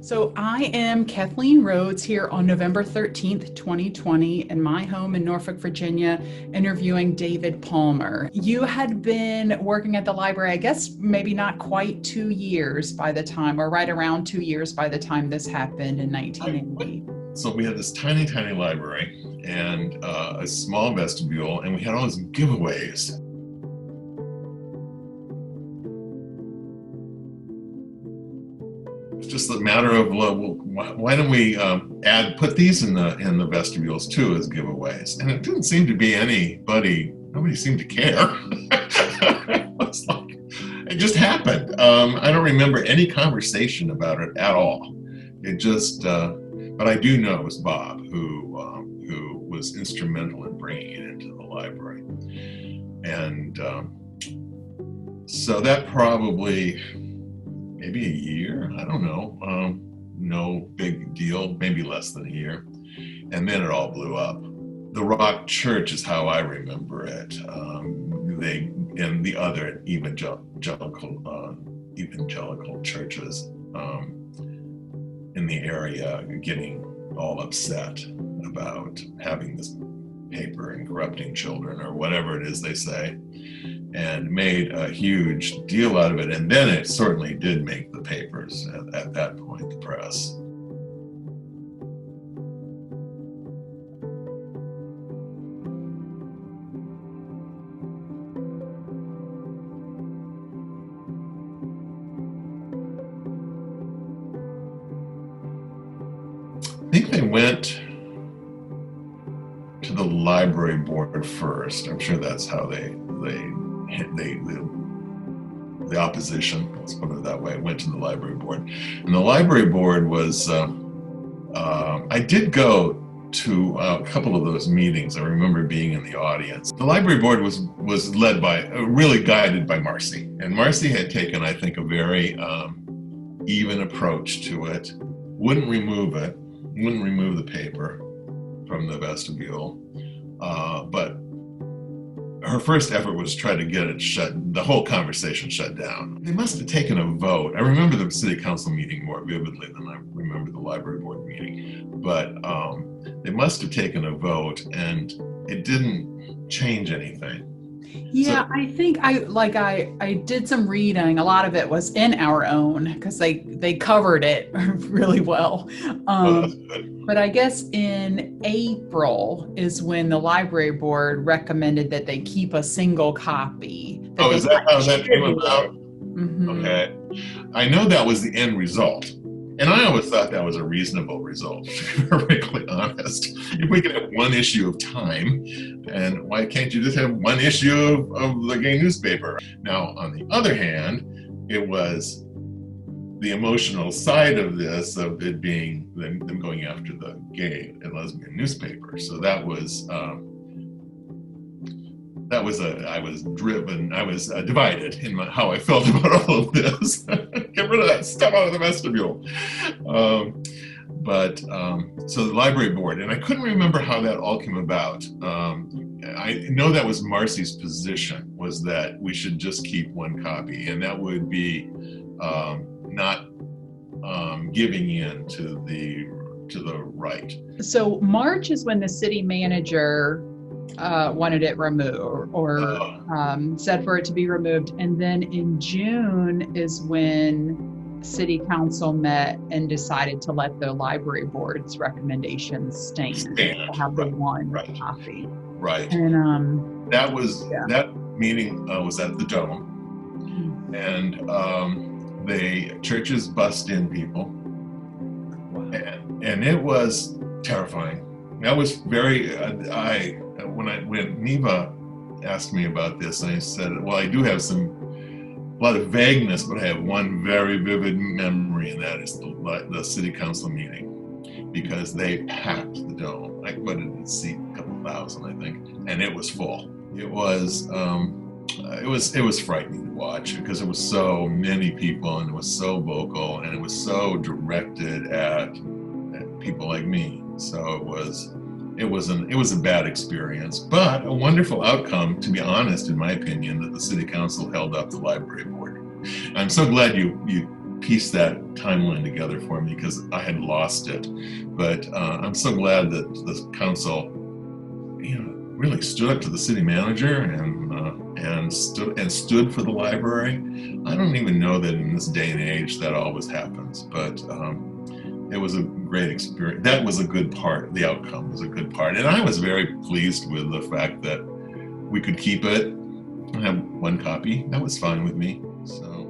So I am Kathleen Rhodes here on November 13th, 2020, in my home in Norfolk, Virginia, interviewing David Palmer. You had been working at the library, I guess maybe not quite 2 years by the time, or right around 2 years by the time this happened in 1980. So we had this tiny, tiny library and a small vestibule, and we had all these giveaways. It's just a matter of, well, why don't we put these in the vestibules too as giveaways? And it didn't seem to be nobody seemed to care. It's like, it just happened. I don't remember any conversation about it at all. It just, but I do know it was Bob who was instrumental in bringing it into the library. And so that probably, maybe a year, I don't know, no big deal, maybe less than a year. And then it all blew up. The Rock Church is how I remember it. And the other evangelical churches in the area getting all upset about having this paper and corrupting children, or whatever it is they say, and made a huge deal out of it. And then it certainly did make the papers at that point, the press. I think they went to the library board first. I'm sure that's how the opposition, let's put it that way, went to the library board. And the library board was, I did go to a couple of those meetings. I remember being in the audience. The library board was led by, really guided by Marcy. And Marcy had taken, I think, a very even approach to it. Wouldn't remove the paper from the vestibule, but her first effort was to try to get it the whole conversation shut down. They must have taken a vote. I remember the city council meeting more vividly than I remember the library board meeting, but they must have taken a vote, and it didn't change anything. Yeah, so, I think I did some reading. A lot of it was in Our Own because they covered it really well. That's good. But I guess in April is when the library board recommended that they keep a single copy. Is that how that came about? Mm-hmm. Okay. I know that was the end result. And I always thought that was a reasonable result, to be perfectly honest. If we could have one issue of Time, and why can't you just have one issue of the gay newspaper? Now, on the other hand, it was the emotional side of this, of it being them going after the gay and lesbian newspaper. So I was divided in how I felt about all of this. Get rid of that stuff out of the vestibule. So the library board, and I couldn't remember how that all came about. I know that was Marcy's position, was that we should just keep one copy, and that would be not giving in to the right. So March is when the city manager wanted it removed, or said for it to be removed. And then in June is when city council met and decided to let the library board's recommendations stand. To have the one copy. Right. And that meeting was at the Dome, and the churches bussed in people, and it was terrifying. That was very. When Neva asked me about this, I said, well, I do have a lot of vagueness, but I have one very vivid memory, and that is the city council meeting, because they packed the Dome. I put it in seat a couple thousand, I think, and it was full. It was frightening to watch, because it was so many people, and it was so vocal, and it was so directed at people like me. So it was a bad experience, but a wonderful outcome, to be honest, in my opinion, that the city council held up the library board. I'm so glad you piece that timeline together for me because I had lost it. But I'm so glad that the council, really stood up to the city manager and stood for the library. I don't even know that in this day and age that always happens, but it was a great experience. That was a good part. The outcome was a good part, and I was very pleased with the fact that we could keep it. I have one copy. That was fine with me. So.